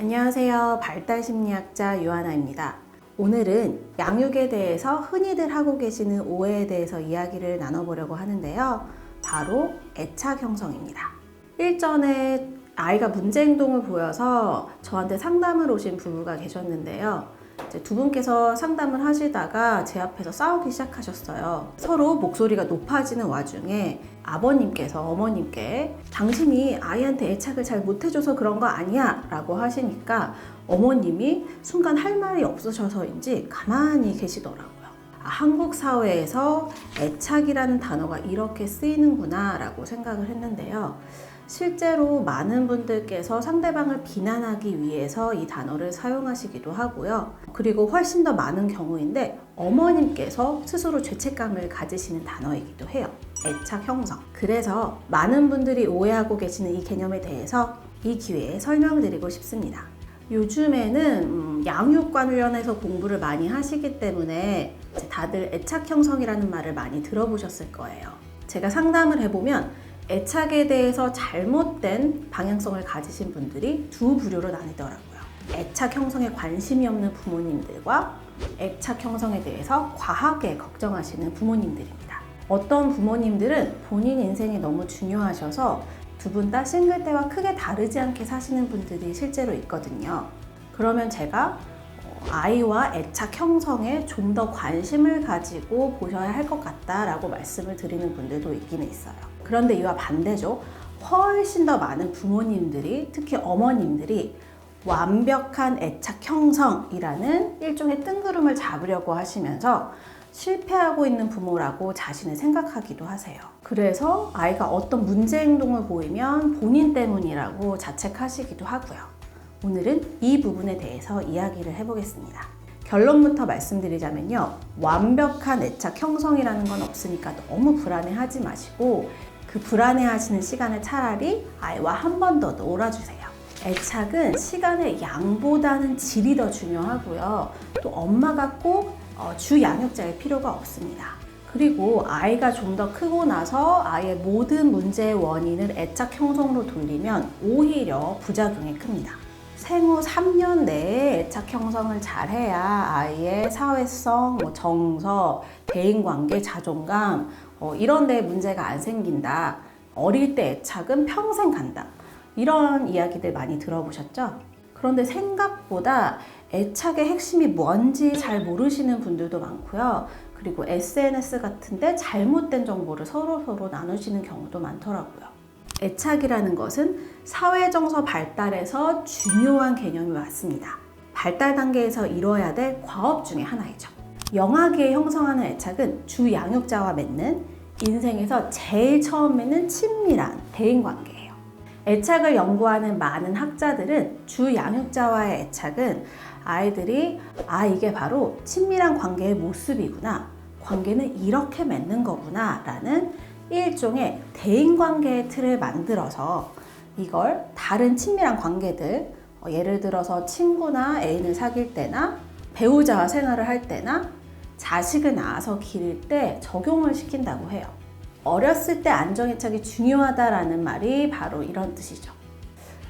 안녕하세요. 발달심리학자 유하나입니다. 오늘은 양육에 대해서 흔히들 하고 계시는 오해에 대해서 이야기를 나눠보려고 하는데요. 바로 애착 형성입니다. 일전에 아이가 문제 행동을 보여서 저한테 상담을 오신 부부가 계셨는데요. 이제 두 분께서 상담을 하시다가 제 앞에서 싸우기 시작하셨어요. 서로 목소리가 높아지는 와중에 아버님께서 어머님께 당신이 아이한테 애착을 잘 못해줘서 그런 거 아니야 라고 하시니까 어머님이 순간 할 말이 없으셔서인지 가만히 계시더라고요. 한국 사회에서 애착이라는 단어가 이렇게 쓰이는구나 라고 생각을 했는데요. 실제로 많은 분들께서 상대방을 비난하기 위해서 이 단어를 사용하시기도 하고요. 그리고 훨씬 더 많은 경우인데 어머님께서 스스로 죄책감을 가지시는 단어이기도 해요. 애착 형성. 그래서 많은 분들이 오해하고 계시는 이 개념에 대해서 이 기회에 설명을 드리고 싶습니다. 요즘에는 양육 관련해서 공부를 많이 하시기 때문에 다들 애착 형성이라는 말을 많이 들어보셨을 거예요. 제가 상담을 해보면 애착에 대해서 잘못된 방향성을 가지신 분들이 두 부류로 나뉘더라고요. 애착 형성에 관심이 없는 부모님들과 애착 형성에 대해서 과하게 걱정하시는 부모님들입니다. 어떤 부모님들은 본인 인생이 너무 중요하셔서 두 분 다 싱글 때와 크게 다르지 않게 사시는 분들이 실제로 있거든요. 그러면 제가 아이와 애착 형성에 좀 더 관심을 가지고 보셔야 할 것 같다라고 말씀을 드리는 분들도 있기는 있어요. 그런데 이와 반대죠. 훨씬 더 많은 부모님들이, 특히 어머님들이 완벽한 애착 형성이라는 일종의 뜬구름을 잡으려고 하시면서 실패하고 있는 부모라고 자신을 생각하기도 하세요. 그래서 아이가 어떤 문제 행동을 보이면 본인 때문이라고 자책하시기도 하고요. 오늘은 이 부분에 대해서 이야기를 해보겠습니다. 결론부터 말씀드리자면요. 완벽한 애착 형성이라는 건 없으니까 너무 불안해하지 마시고 그 불안해하시는 시간에 차라리 아이와 한 번 더 놀아주세요. 애착은 시간의 양보다는 질이 더 중요하고요. 또 엄마가 꼭 주 양육자일 필요가 없습니다. 그리고 아이가 좀 더 크고 나서 아이의 모든 문제의 원인을 애착 형성으로 돌리면 오히려 부작용이 큽니다. 생후 3년 내에 애착 형성을 잘해야 아이의 사회성, 정서, 대인관계, 자존감 이런 데 문제가 안 생긴다. 어릴 때 애착은 평생 간다. 이런 이야기들 많이 들어보셨죠? 그런데 생각보다 애착의 핵심이 뭔지 잘 모르시는 분들도 많고요. 그리고 SNS 같은데 잘못된 정보를 서로 나누시는 경우도 많더라고요. 애착이라는 것은 사회정서 발달에서 중요한 개념이 맞습니다. 발달 단계에서 이뤄야 될 과업 중에 하나이죠. 영아기에 형성하는 애착은 주 양육자와 맺는 인생에서 제일 처음 맺는 친밀한 대인관계예요. 애착을 연구하는 많은 학자들은 주 양육자와의 애착은 아이들이 이게 바로 친밀한 관계의 모습이구나, 관계는 이렇게 맺는 거구나 라는 일종의 대인관계의 틀을 만들어서 이걸 다른 친밀한 관계들, 예를 들어서 친구나 애인을 사귈 때나 배우자와 생활을 할 때나 자식을 낳아서 기를 때 적용을 시킨다고 해요. 어렸을 때 안정애착이 중요하다라는 말이 바로 이런 뜻이죠.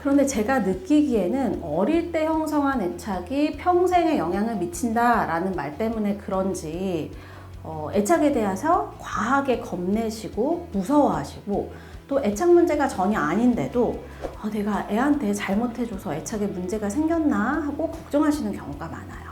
그런데 제가 느끼기에는 어릴 때 형성한 애착이 평생에 영향을 미친다라는 말 때문에 그런지 애착에 대해서 과하게 겁내시고 무서워하시고 또 애착 문제가 전혀 아닌데도 내가 애한테 잘못해줘서 애착에 문제가 생겼나 하고 걱정하시는 경우가 많아요.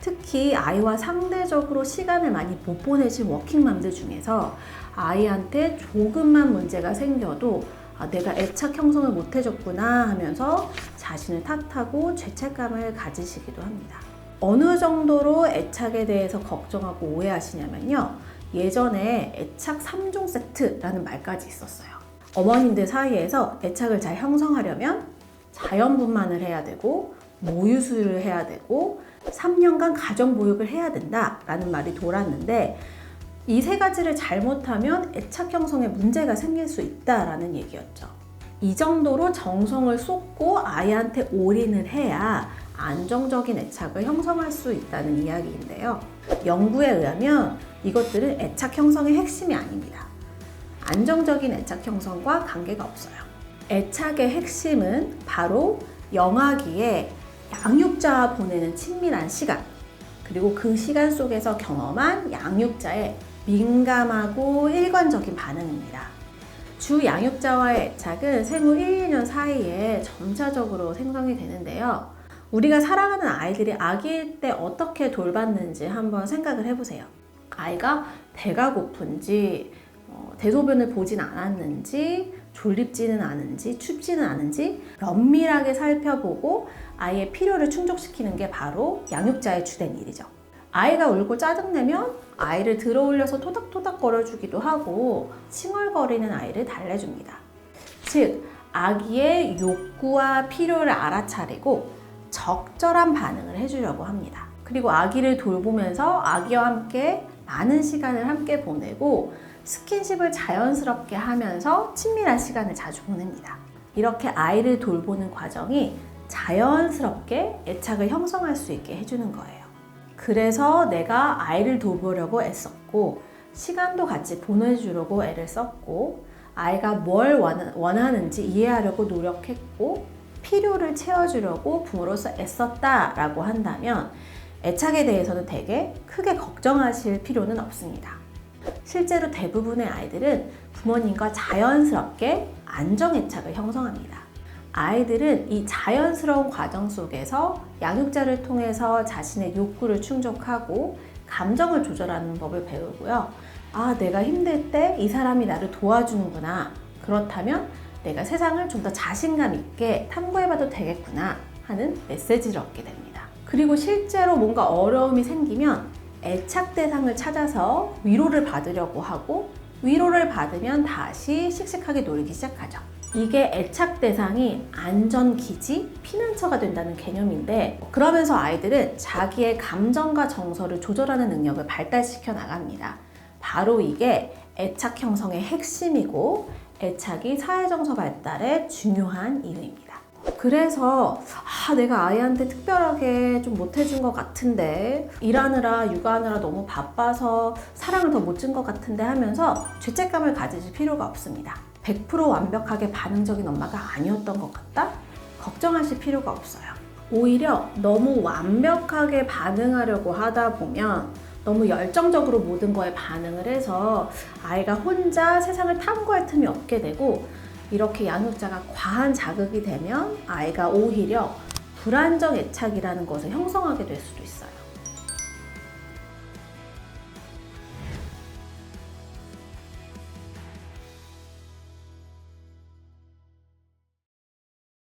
특히 아이와 상대적으로 시간을 많이 못 보내신 워킹맘들 중에서 아이한테 조금만 문제가 생겨도 내가 애착 형성을 못 해줬구나 하면서 자신을 탓하고 죄책감을 가지시기도 합니다. 어느 정도로 애착에 대해서 걱정하고 오해하시냐면요. 예전에 애착 3종 세트라는 말까지 있었어요. 어머님들 사이에서 애착을 잘 형성하려면 자연분만을 해야 되고 모유수유를 해야 되고 3년간 가정보육을 해야 된다라는 말이 돌았는데 이 세 가지를 잘못하면 애착 형성에 문제가 생길 수 있다라는 얘기였죠. 이 정도로 정성을 쏟고 아이한테 올인을 해야 안정적인 애착을 형성할 수 있다는 이야기인데요. 연구에 의하면 이것들은 애착 형성의 핵심이 아닙니다. 안정적인 애착 형성과 관계가 없어요. 애착의 핵심은 바로 영아기에 양육자와 보내는 친밀한 시간, 그리고 그 시간 속에서 경험한 양육자의 민감하고 일관적인 반응입니다. 주 양육자와의 애착은 생후 1, 2년 사이에 점차적으로 생성이 되는데요. 우리가 사랑하는 아이들이 아기일 때 어떻게 돌봤는지 한번 생각을 해보세요. 아이가 배가 고픈지, 대소변을 보진 않았는지, 졸립지는 않은지, 춥지는 않은지 면밀하게 살펴보고 아이의 필요를 충족시키는 게 바로 양육자의 주된 일이죠. 아이가 울고 짜증내면 아이를 들어올려서 토닥토닥 거려주기도 하고 칭얼거리는 아이를 달래줍니다. 즉, 아기의 욕구와 필요를 알아차리고 적절한 반응을 해주려고 합니다. 그리고 아기를 돌보면서 아기와 함께 많은 시간을 함께 보내고 스킨십을 자연스럽게 하면서 친밀한 시간을 자주 보냅니다. 이렇게 아이를 돌보는 과정이 자연스럽게 애착을 형성할 수 있게 해주는 거예요. 그래서 내가 아이를 돌보려고 애썼고 시간도 같이 보내주려고 애를 썼고 아이가 뭘 원하는지 이해하려고 노력했고 필요를 채워주려고 부모로서 애썼다라고 한다면 애착에 대해서는 되게 크게 걱정하실 필요는 없습니다. 실제로 대부분의 아이들은 부모님과 자연스럽게 안정애착을 형성합니다. 아이들은 이 자연스러운 과정 속에서 양육자를 통해서 자신의 욕구를 충족하고 감정을 조절하는 법을 배우고요. 아, 내가 힘들 때 이 사람이 나를 도와주는구나. 그렇다면 내가 세상을 좀 더 자신감 있게 탐구해봐도 되겠구나 하는 메시지를 얻게 됩니다. 그리고 실제로 뭔가 어려움이 생기면 애착 대상을 찾아서 위로를 받으려고 하고 위로를 받으면 다시 씩씩하게 놀기 시작하죠. 이게 애착 대상이 안전기지, 피난처가 된다는 개념인데 그러면서 아이들은 자기의 감정과 정서를 조절하는 능력을 발달시켜 나갑니다. 바로 이게 애착 형성의 핵심이고 애착이 사회정서 발달에 중요한 이유입니다. 그래서 내가 아이한테 특별하게 좀 못해준 것 같은데 일하느라 육아하느라 너무 바빠서 사랑을 더 못 준 것 같은데 하면서 죄책감을 가지실 필요가 없습니다. 100% 완벽하게 반응적인 엄마가 아니었던 것 같다? 걱정하실 필요가 없어요. 오히려 너무 완벽하게 반응하려고 하다 보면 너무 열정적으로 모든 거에 반응을 해서 아이가 혼자 세상을 탐구할 틈이 없게 되고 이렇게 양육자가 과한 자극이 되면 아이가 오히려 불안정 애착이라는 것을 형성하게 될 수도 있어요.